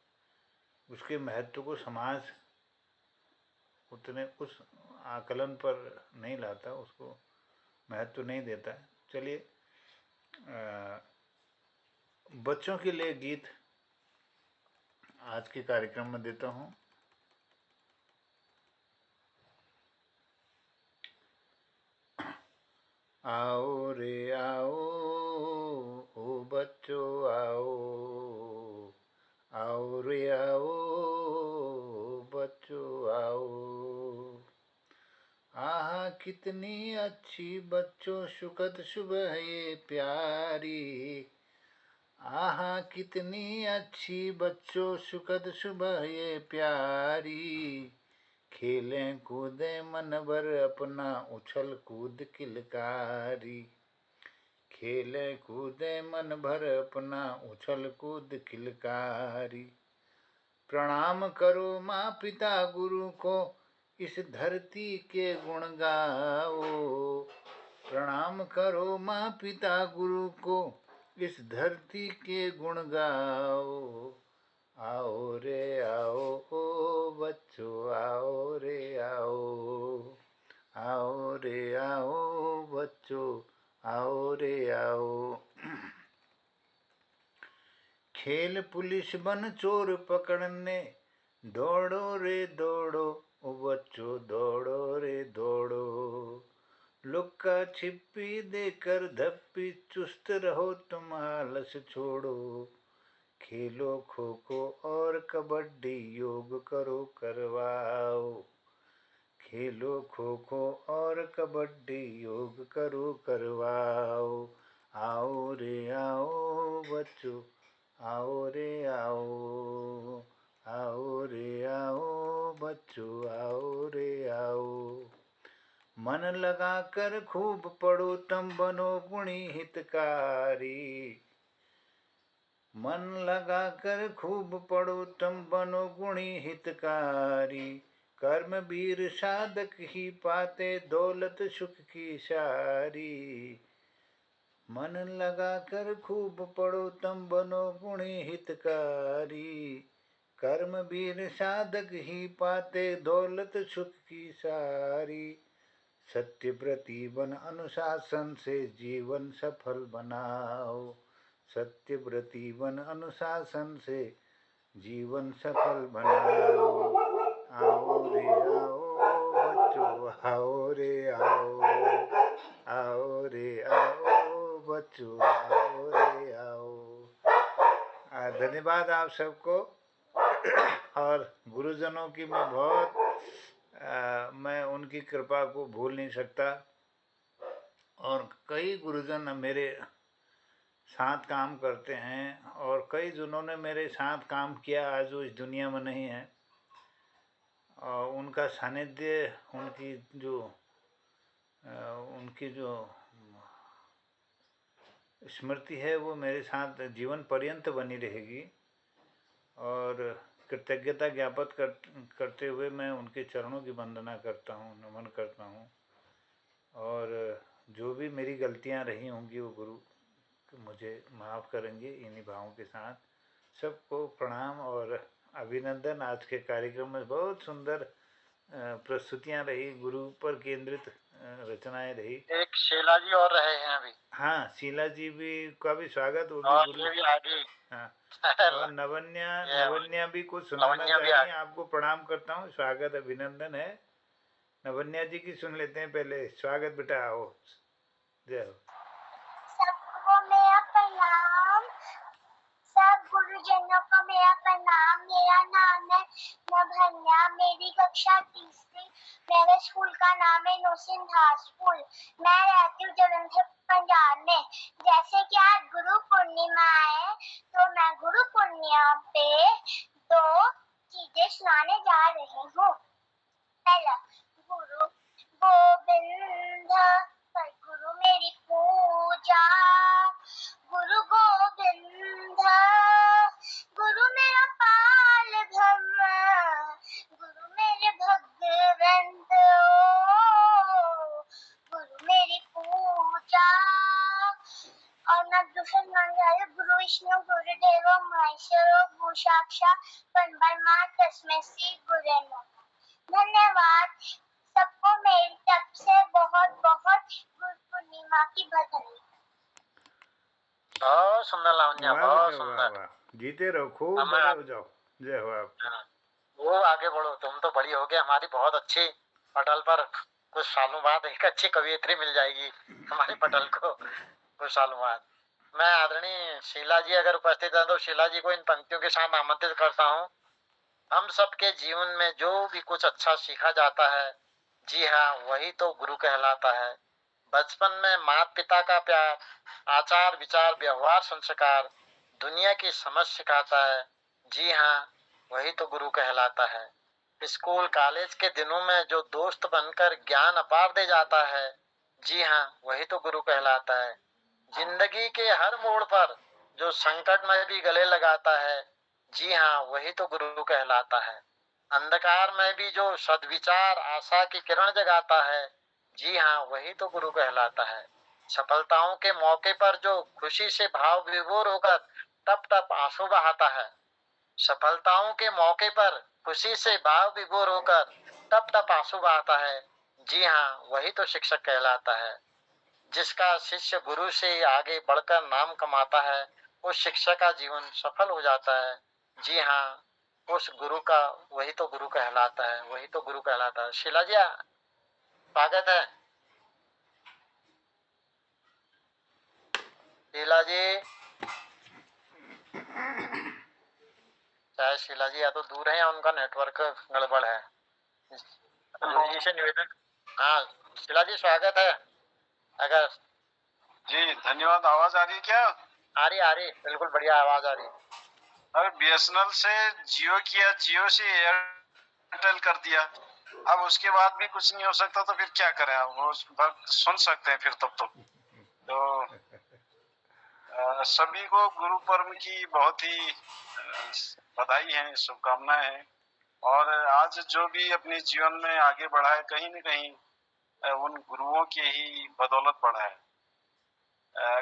उसके महत्व को समाज उतने उस आकलन पर नहीं लाता, उसको महत्व नहीं देता है। चलिए बच्चों के लिए गीत आज के कार्यक्रम में देता हूँ। आओ रे आओ, ओ बच्चों आओ, आओ रे आओ, बच्चों आओ। आहा कितनी अच्छी बच्चों सुखद सुबह ये प्यारी, आहा कितनी अच्छी बच्चों सुखद सुबह ये प्यारी, खेलें कूदें मन भर अपना उछल कूद किलकारी। खेलें कूदें मन भर अपना उछल कूद किलकारी। प्रणाम करो माँ पिता गुरु को इस धरती के गुण गाओ। प्रणाम करो माँ पिता गुरु को इस धरती के गुण गाओ। आओ रे आओ ओ बच्चों आओ रे आओ। आओ रे आओ बच्चों आओ रे आओ। खेल पुलिस बन चोर पकड़ने दौड़ो रे दौड़ो ओ बच्चों दौड़ो रे दौड़ो। लुक्का छिपी देकर धप्पी चुस्त रहो तुम आलस छोड़ो। खेलो खो खो और कबड्डी योग करो करवाओ। खेलो खो खो और कबड्डी योग करो करवाओ। आओ रे आओ बच्चों आओ रे आओ। आओ रे आओ बच्चों आओ रे आओ। मन लगा कर खूब पढ़ो तुम बनो गुणी हितकारी। मन लगा कर खूब पढ़ो तुम बनो गुणी हितकारी। कर्म वीर साधक ही पाते दौलत सुख की सारी। मन लगा कर खूब पढ़ो तुम बनो गुणी हितकारी। कर्म वीर साधक ही पाते दौलत सुख की सारी। सत्य व्रती बन अनुशासन से जीवन सफल बनाओ। सत्य व्रती बन अनुशासन से जीवन सफल बनाओ। आओ रे आओ बच्चों आओ रे आओ। आओ रे आओ बच्चों आओ रे आओ। धन्यवाद आप सबको। और गुरुजनों की मैं बहुत मैं उनकी कृपा को भूल नहीं सकता। और कई गुरुजन मेरे साथ काम करते हैं और कई जिन्होंने मेरे साथ काम किया आज वो इस दुनिया में नहीं है। और उनका सानिध्य उनकी जो स्मृति है वो मेरे साथ जीवन पर्यंत बनी रहेगी। और कृतज्ञता ज्ञापित करते हुए मैं उनके चरणों की वंदना करता हूँ, नमन करता हूँ। और जो भी मेरी गलतियाँ रही होंगी वो गुरु मुझे माफ़ करेंगे। इन्हीं भावों के साथ सबको प्रणाम और अभिनंदन। आज के कार्यक्रम में बहुत सुंदर प्रस्तुतियाँ रही, गुरु पर केंद्रित रचनाएं रही। एक शीला जी और रहे हैं अभी। हाँ, शीला जी भी का भी स्वागत हो और गुरु। ये भी आगे। हाँ, और नवन्या भी कुछ सुनाना चाह रही हैं। आपको प्रणाम करता हूँ, स्वागत अभिनंदन है। नवन्या जी की सुन लेते हैं पहले। स्वागत बेटा, आओ। जय हो। सबको मेरा प्रणाम। सब गुरुजनों को मेरा प्रणाम। मेरा नाम है नभन्या। मेरी कक्षा तीसरी। मेरे स्कूल का नाम है नौसिंधा स्कूल। मैं रहती हूँ जलंधर पंजाब में। जैसे कि आज गुरु पूर्णिमा है तो मैं गुरु पूर्णिमा पे 2 चीजें सुनाने जा रही हूँ। पहला, गुरु गोविंद पर गुरु मेरी पूजा। गुरु गोविंद गुरु मेरा पाल ब्रह्म। गुरु मेरे भगवंत गुरु मेरी पूजा। और मैं दूसरा सुनाने गुरु विष्णु गुरुदेव महेश्वरो गुरु साक्षात परब्रह्म तस्मै श्री गुरुवे नमः। धन्यवाद। सबको मेरी तरफ से बहुत बहुत गुरु पूर्णिमा की बधाई। बहुत सुंदर लावण्या, बहुत सुंदर। जीते रहो, खूब बड़े हो जाओ। जय हो आपको। वो आगे बढ़ो, तुम तो बड़ी हो गए। हमारी बहुत अच्छी पटल पर कुछ सालों बाद एक अच्छी कवियत्री मिल जाएगी हमारे पटल को कुछ सालों बाद। मैं आदरणीय शीला जी अगर उपस्थित है तो शीला जी को इन पंक्तियों के साथ आमंत्रित करता हूँ। हम सबके जीवन में जो भी कुछ अच्छा सीखा जाता है, जी हाँ, वही तो गुरु कहलाता है। बचपन में माता पिता का प्यार, आचार विचार व्यवहार संस्कार, दुनिया की समझ सिखाता है। जी हाँ, वही तो गुरु कहलाता है। स्कूल कॉलेज के दिनों में जो दोस्त बनकर ज्ञान अपार दे जाता है, जी हाँ, वही तो गुरु कहलाता है। जिंदगी के हर मोड़ पर जो संकट में भी गले लगाता है, जी हाँ, वही तो गुरु कहलाता है। अंधकार में भी जो सद्विचार आशा की किरण जगाता है, जी हाँ, वही तो गुरु कहलाता है। सफलताओं के मौके पर जो खुशी से भाव विभोर होकर टप टप आंसू बहाता है, सफलताओं के मौके पर खुशी से भाव विभोर होकर टप टप आंसू बहाता है, जी हाँ, वही तो शिक्षक कहलाता है। जिसका शिष्य गुरु से आगे बढ़कर नाम कमाता है, उस शिक्षक का जीवन सफल हो जाता है। जी हाँ, उस गुरु का वही तो गुरु कहलाता है, वही तो गुरु कहलाता है। शीला जी, स्वागत है। शीला जी, चाहे शीला जी या तो दूर है या उनका नेटवर्क गड़बड़ है। जी से निवेदन। हाँ शीला जी, स्वागत है। अगर जी धन्यवाद। आवाज आ रही है क्या? आ रही, बिल्कुल बढ़िया आवाज आ रही। अरे बीएसएनएल से जियो किया, जियो से एयरटेल कर दिया, अब उसके बाद भी कुछ नहीं हो सकता तो फिर क्या करें? वो सुन सकते हैं फिर तब तो सभी को गुरु पर्व की बहुत ही बधाई है, शुभकामनाएं हैं। और आज जो भी अपने जीवन में आगे बढ़ा है, कहीं न कहीं उन गुरुओं के ही बदौलत बढ़ा है।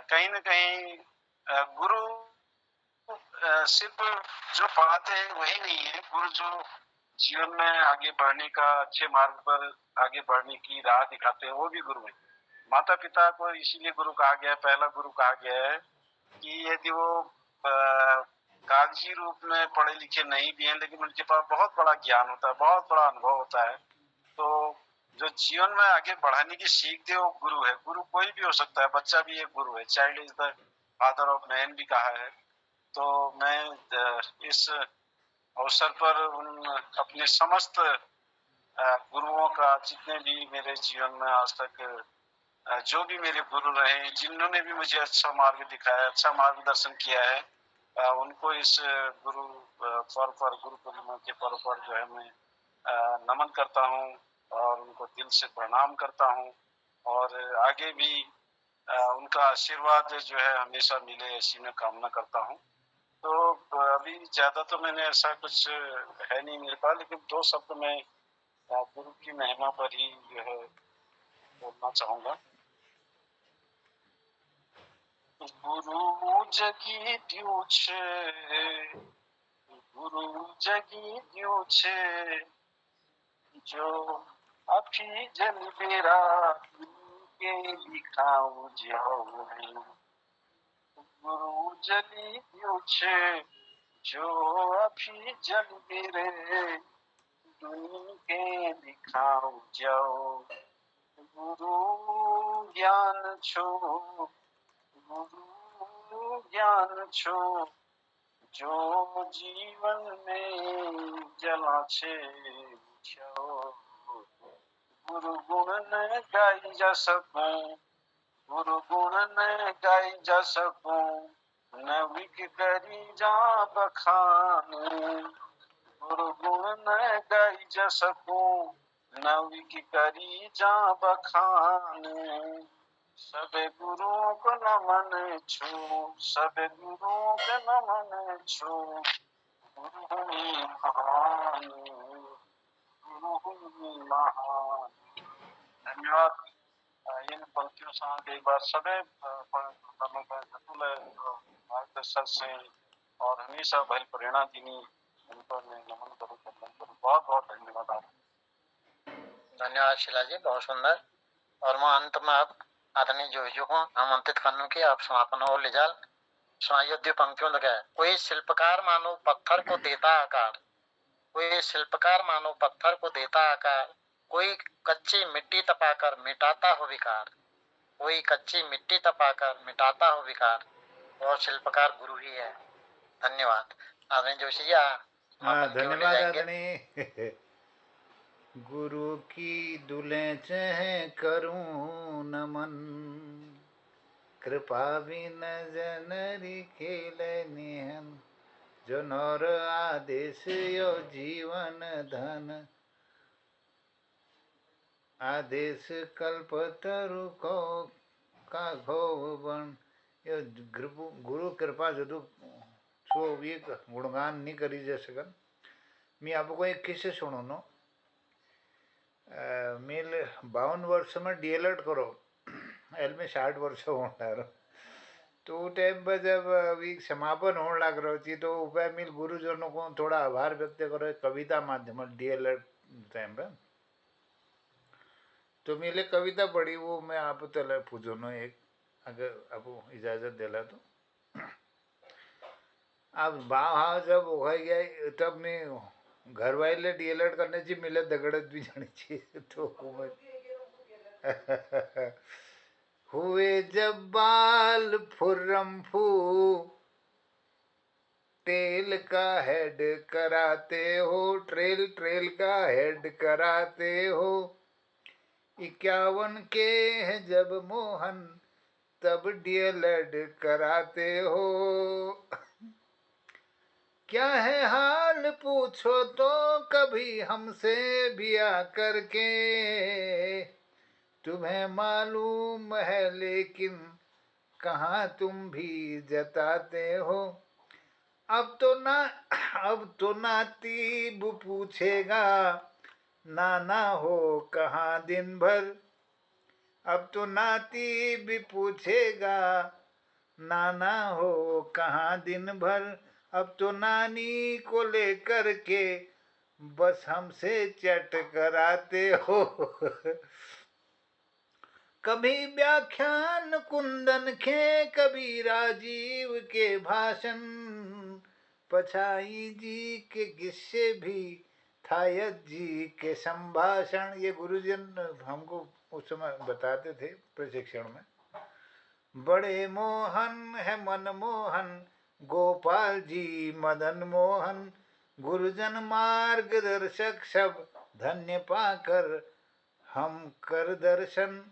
कहीं न कहीं गुरु सिर्फ जो पढ़ाते हैं वही नहीं है, गुरु जो जीवन में आगे बढ़ने का, अच्छे मार्ग पर आगे बढ़ने की राह दिखाते हैं, वो भी गुरु है। माता पिता को इसीलिए गुरु कहा गया है, पहला गुरु कहा गया है कि यदि वो कागजी रूप में पढ़े लिखे नहीं भी हैं, लेकिन उनके पास बहुत बड़ा ज्ञान होता है, बहुत बड़ा अनुभव होता है, तो जो जीवन में आगे बढ़ाने की सीख दे वो गुरु है। गुरु कोई भी हो सकता है, बच्चा भी एक गुरु है। Child is the father of man भी कहा है। तो मैं इस अवसर पर उन अपने समस्त गुरुओं का, जितने भी मेरे जीवन में आज तक जो भी मेरे गुरु रहे, जिन्होंने भी मुझे अच्छा मार्ग दिखाया, अच्छा मार्गदर्शन किया है, उनको इस गुरु पर्व पर, गुरु पूर्णिमा के पर्व पर जो है मैं नमन करता हूँ और उनको दिल से प्रणाम करता हूँ। और आगे भी उनका आशीर्वाद जो है हमेशा मिले, ऐसी मैं कामना करता हूँ। तो अभी ज्यादा तो मैंने ऐसा कुछ है नहीं मेरे पास, लेकिन 2 शब्द मैं गुरु की महिमा पर ही जो है बोलना चाहूंगा। गुरु जगी दियो छे, गुरु जगी दियो छे, जो अफी जल बेरा के लिखाऊ जाओ। गुरु जगी दियो छे, जो अफी जल बेरे के लिखाऊ जाओ। गुरु ज्ञान छो, गुरु ज्ञान छो, जो जीवन में जला छे छो। गुरु गुण न गाई जा सकूं, गुरु गुण न गाई जा सकूं, न विक करी जा बखान। गुरु गुण न गाई जा सकूं, न विक करी जा बखान। सब गुरु को नमन छू, सब गुरु को नमन छू, गुरु महान, गुरु महान। धन्यवाद। इन पंक्तियों साथ एक बार सभी मार्गदर्शन से और हमेशा भल प्रेरणा दीनी उनको मैं नमन करूँ, बहुत बहुत धन्यवाद आपको। धन्यवाद शीला जी, बहुत सुंदर। और मैं अंत में अब आदरणीय जोहियों को आमंत्रित करने की आप समापन और ले जाल समायोध्य पंक्तियों लगा। कोई शिल्पकार मानो पत्थर को देता आकार, कोई शिल्पकार मानो पत्थर को देता आकार, कोई कच्ची मिट्टी तपाकर मिटाता हो विकार, कोई कच्ची मिट्टी तपाकर मिटाता हो विकार, और शिल्पकार गुरु ही है। धन्यवाद। आदरणीय जोशी जी, धन्यवाद आदरणीय। गुरु की दुले चह करूं नमन, कृपा बिन जनरी खेल निहन, जो नौर आदेश यो जीवन धन, आदेश कल्पतरु को का घोव बन। ये गुरु कृपा जदू छो ये गुणगान नहीं करी जा सकन। मैं आपको एक किस्से सुनो। मेल 52 वर्ष में डीएलएड करो, एल में 60 वर्ष होना। तो टाइम पर जब वीक समापन होने लग रही थी तो उपाय मिल गुरुजनों को थोड़ा आभार व्यक्त करो कविता माध्यम डीएलएड टाइम पर। तो मेरे कविता पढ़ी, वो मैं आप तले पूछो न एक, अगर आपको इजाजत दिला तो। अब भाव जब हो गया तब मैं घर वाले डीएलएड करने चाहिए, मिले दगड़त भी जानी चाहिए तो हुए जब बाल फुर्रम फू, टेल का हेड कराते हो, ट्रेल का हेड कराते हो। 51 के है जब मोहन, तब डीएलएड कराते हो। क्या है हाल पूछो तो कभी हमसे भी आकर के, तुम्हें मालूम है लेकिन कहाँ तुम भी जताते हो। अब तो नातीब पूछेगा, नाना हो कहाँ दिन भर। अब तो नातीब पूछेगा, नाना हो कहाँ दिन भर। अब तो नानी को लेकर के बस हमसे चट कराते हो। कभी व्याख्यान कुंदन के, कभी राजीव के भाषण, पछाई जी के किस्से भी, थायत जी के संभाषण। ये गुरुजन हमको उस समय बताते थे प्रशिक्षण में। बड़े मोहन है मनमोहन, गोपाल जी मदन मोहन, गुरुजन मार्गदर्शक सब, धन्य पाकर हम कर दर्शन।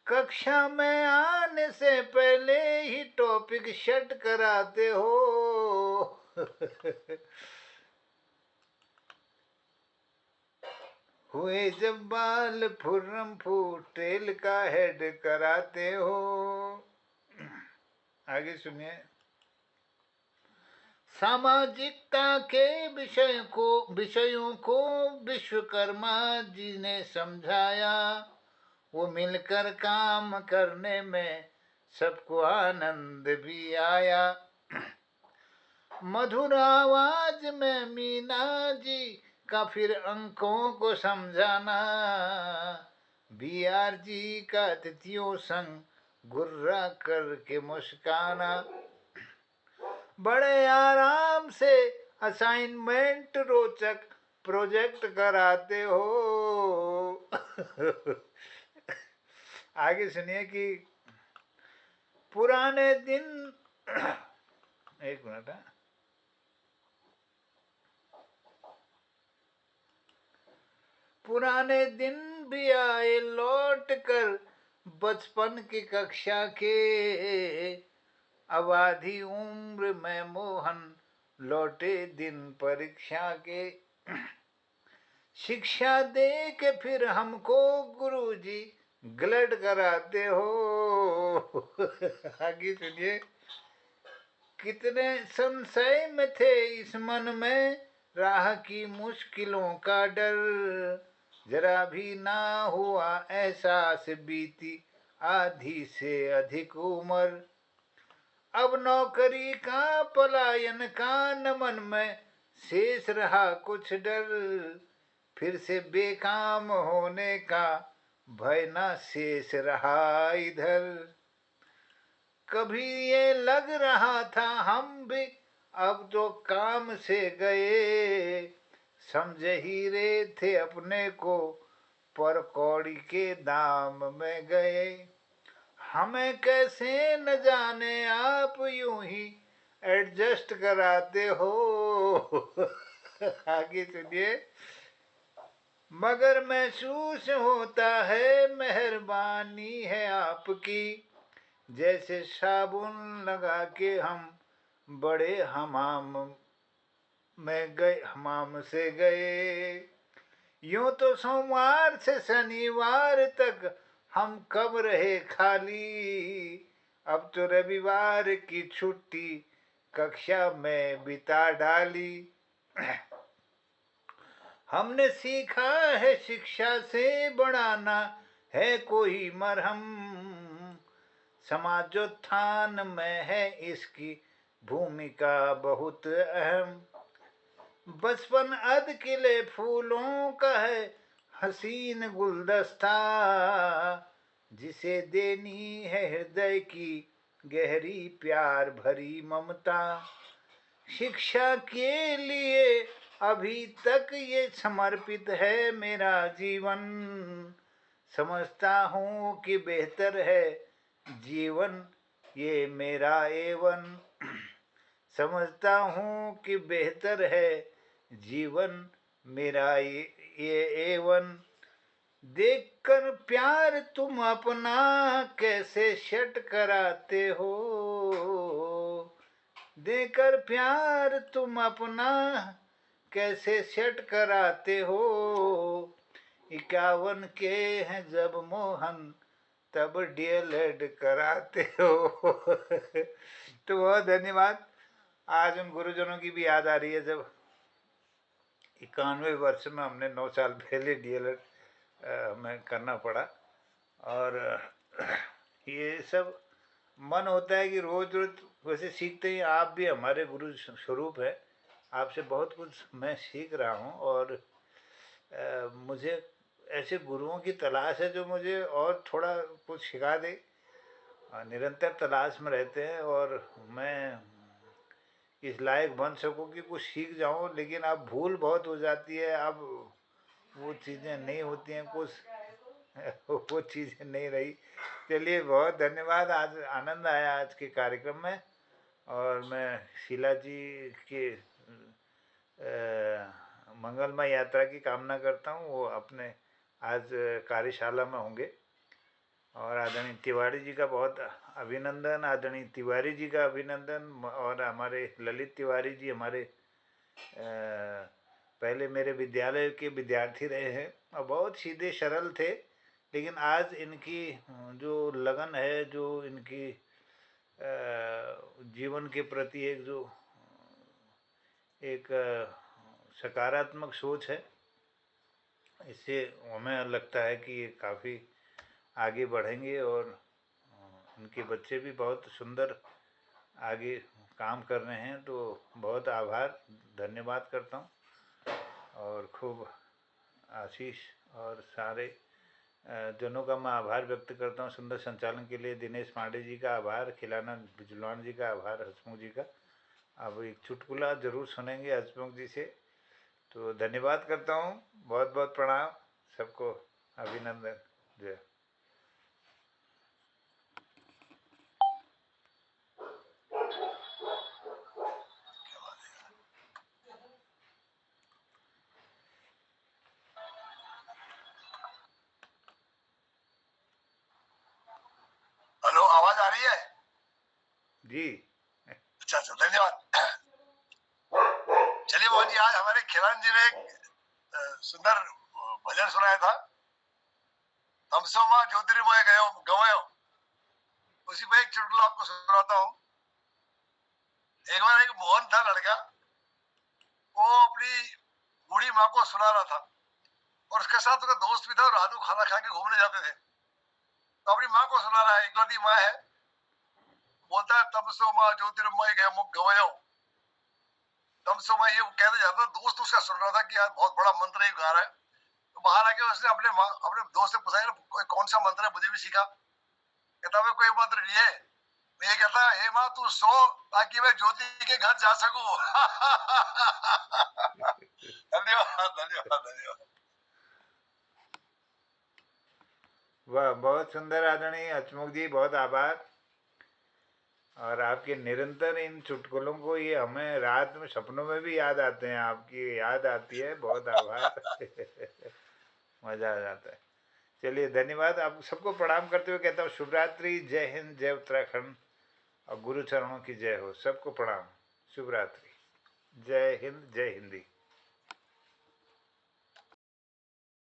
कक्षा में आने से पहले ही टॉपिक शट कराते हो। हुए जब बाल फुर्रम फूट, टेल का हेड कराते हो। आगे सुनिए। सामाजिकता के विषयों को विश्वकर्मा जी ने समझाया, वो मिलकर काम करने में सबको आनंद भी आया। मधुर आवाज में मीना जी का फिर अंकों को समझाना, बीआर जी का अतिथियों संग गुर्रा करके मुस्काना। बड़े आराम से असाइनमेंट रोचक प्रोजेक्ट कराते हो। आगे सुनिए कि पुराने दिन एक मिनट है। पुराने दिन भी आए लौट कर बचपन की कक्षा के, अब आधी उम्र में मोहन लौटे दिन परीक्षा के। शिक्षा दे के फिर हमको गुरुजी ग्लड कराते हो। आगे सुनिए। कितने संशय में थे इस मन में, राह की मुश्किलों का डर, जरा भी ना हुआ एहसास बीती आधी से अधिक उम्र। अब नौकरी का पलायन का न मन में शेष रहा कुछ डर, फिर से बेकाम होने का भय ना शेष रहा इधर। कभी ये लग रहा था हम भी अब तो काम से गए, समझ ही रहे थे अपने को पर कौड़ी के दाम में गए। हमें कैसे न जाने आप यूं ही एडजस्ट कराते हो। आगे सुनिए। मगर महसूस होता है मेहरबानी है आपकी, जैसे साबुन लगा के हम बड़े हमाम में गए, हमाम से गए। यूं तो सोमवार से शनिवार तक हम कब रहे खाली, अब तो रविवार की छुट्टी कक्षा में बिता डाली। हमने सीखा है शिक्षा से बढ़ाना है कोई मरहम, समाजोत्थान में है इसकी भूमिका बहुत अहम। बचपन अध किले फूलों का है हसीन गुलदस्ता, जिसे देनी है हृदय की गहरी प्यार भरी ममता। शिक्षा के लिए अभी तक ये समर्पित है मेरा जीवन, समझता हूँ कि बेहतर है जीवन ये मेरा एवन, समझता हूँ कि बेहतर है जीवन मेरा ये एवन। देखकर प्यार तुम अपना कैसे शट कराते हो, देकर प्यार तुम अपना कैसे सेट कराते हो। 51 के हैं जब मोहन तब डीएलएड कराते हो। तो बहुत धन्यवाद। आज उन गुरुजनों की भी याद आ रही है जब 91 वर्ष में हमने 9 साल पहले डीएलएड हमें करना पड़ा। और ये सब मन होता है कि रोज रोज वैसे सीखते ही आप भी हमारे गुरु स्वरूप है, आपसे बहुत कुछ मैं सीख रहा हूँ। और मुझे ऐसे गुरुओं की तलाश है जो मुझे और थोड़ा कुछ सिखा दे। निरंतर तलाश में रहते हैं और मैं इस लायक बन सकूं कि कुछ सीख जाऊं, लेकिन अब भूल बहुत हो जाती है, अब वो चीज़ें नहीं होती हैं, कुछ वो चीज़ें नहीं रही। चलिए बहुत धन्यवाद, आज आनंद आया आज के कार्यक्रम में। और मैं शीला जी के मंगलमय यात्रा की कामना करता हूँ। वो अपने आज कार्यशाला में होंगे। और आदरणीय तिवारी जी का बहुत अभिनंदन, आदरणीय तिवारी जी का अभिनंदन। और हमारे ललित तिवारी जी हमारे पहले मेरे विद्यालय के विद्यार्थी रहे हैं और बहुत सीधे सरल थे, लेकिन आज इनकी जो लगन है, जो इनकी जीवन के प्रति एक सकारात्मक सोच है, इससे हमें लगता है कि ये काफ़ी आगे बढ़ेंगे। और उनके बच्चे भी बहुत सुंदर आगे काम कर रहे हैं। तो बहुत आभार, धन्यवाद करता हूँ और खूब आशीष और सारे जनों का मैं आभार व्यक्त करता हूँ। सुंदर संचालन के लिए दिनेश पांडे जी का आभार, खिलाना बिजलवान जी का आभार, हसमुख जी का। अब एक चुटकुला जरूर सुनेंगे हसमुख जी से। तो धन्यवाद करता हूँ, बहुत बहुत प्रणाम सबको, अभिनंदन, जय। हेलो, आवाज आ रही है जी? अच्छा अच्छा, धन्यवाद। चलिए मोहन जी, आज हमारे खिलान जी ने एक सुंदर भजन सुनाया था, तमसो मां ज्योतिर्मय गयो गवयो। उसी पे एक चुटकुला आपको सुनाता हूँ। एक बार एक मोहन था लड़का, वो अपनी बूढ़ी माँ को सुना रहा था और उसके साथ उसका दोस्त भी था, और रात को खाना खा के घूमने जाते थे। तो अपनी माँ को सुना रहा है, इकलौती माँ है। बोलता है तमसो मां ज्योतिर्मय गवयो। तमसो मां ये कहते जाता, दोस्त उसका सुन रहा था कि यार बहुत बड़ा मंत्र ही गा रहा है। तो बाहर आके उसने अपने दोस्त से पूछा, कोई कौन सा मंत्र है, मुझे भी सीखा। कहता मैं कोई मंत्र नहीं है, मैं ये कहता हे माँ तू सो ताकि मैं ज्योति के घर जा सकूं। धन्यवाद धन्यवाद धन्यवाद। वाह, बहुत सुंदर आदरणीय हसमुख जी, बहुत आभार। और आपके निरंतर इन चुटकुलों को ये हमें रात में सपनों में भी याद आते हैं, आपकी याद आती है, बहुत आभार। मजा आ जाता है। चलिए धन्यवाद, आप सबको प्रणाम करते हुए कहता हूँ शुभ रात्रि, जय हिंद, जय उत्तराखंड और गुरु चरणों की जय हो। सबको प्रणाम। शुभ रात्रि। जय हिंद, जय हिंदी।